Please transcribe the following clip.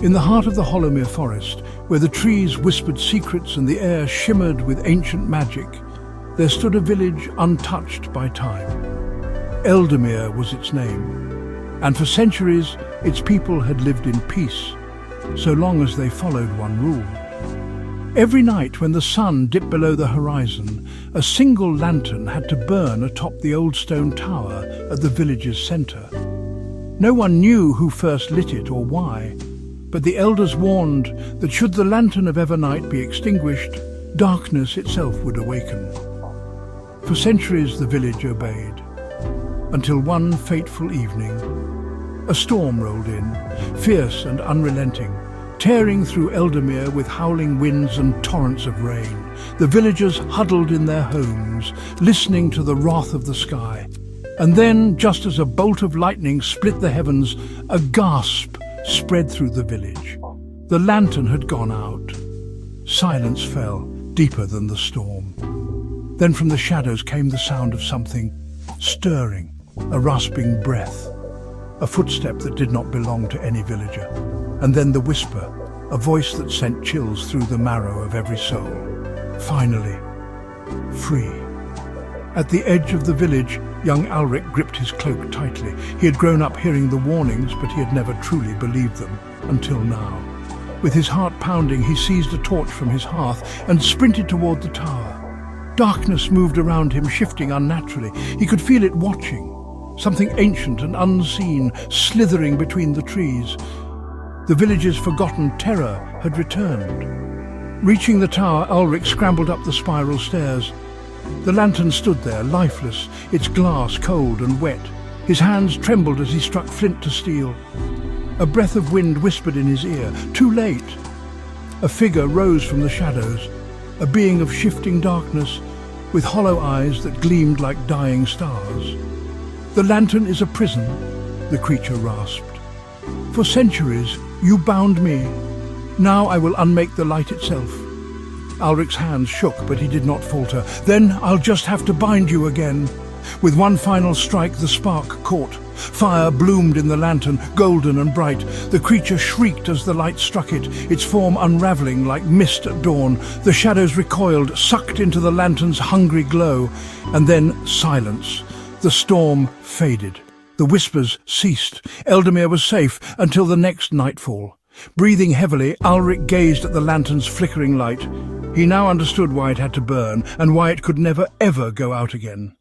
In the heart of the Hollowmere forest, where the trees whispered secrets and the air shimmered with ancient magic, there stood a village untouched by time. Eldermere was its name, and for centuries its people had lived in peace, so long as they followed one rule. Every night when the sun dipped below the horizon, a single lantern had to burn atop the old stone tower at the village's centre. No one knew who first lit it or why, but the elders warned that should the lantern of Evernight be extinguished, darkness itself would awaken. For centuries the village obeyed, until one fateful evening, a storm rolled in, fierce and unrelenting, tearing through Eldermere with howling winds and torrents of rain. The villagers huddled in their homes, listening to the wrath of the sky. And then, just as a bolt of lightning split the heavens, a gasp spread through the village. The lantern had gone out. Silence fell, deeper than the storm. Then from the shadows came the sound of something stirring, a rasping breath, a footstep that did not belong to any villager. And then the whisper, a voice that sent chills through the marrow of every soul. Finally, free. At the edge of the village, young Alric gripped his cloak tightly. He had grown up hearing the warnings, but he had never truly believed them, until now. With his heart pounding, he seized a torch from his hearth and sprinted toward the tower. Darkness moved around him, shifting unnaturally. He could feel it watching, something ancient and unseen, slithering between the trees. The village's forgotten terror had returned. Reaching the tower, Ulrich scrambled up the spiral stairs. The lantern stood there, lifeless, its glass cold and wet. His hands trembled as he struck flint to steel. A breath of wind whispered in his ear, "Too late!" A figure rose from the shadows, a being of shifting darkness, with hollow eyes that gleamed like dying stars. "The lantern is a prison," the creature rasped. "For centuries, you bound me. Now I will unmake the light itself." Ulric's hands shook, but he did not falter. "Then I'll just have to bind you again." With one final strike, the spark caught. Fire bloomed in the lantern, golden and bright. The creature shrieked as the light struck it, its form unraveling like mist at dawn. The shadows recoiled, sucked into the lantern's hungry glow. And then silence. The storm faded. The whispers ceased. Eldermere was safe until the next nightfall. Breathing heavily, Ulrich gazed at the lantern's flickering light. He now understood why it had to burn, and why it could never, ever go out again.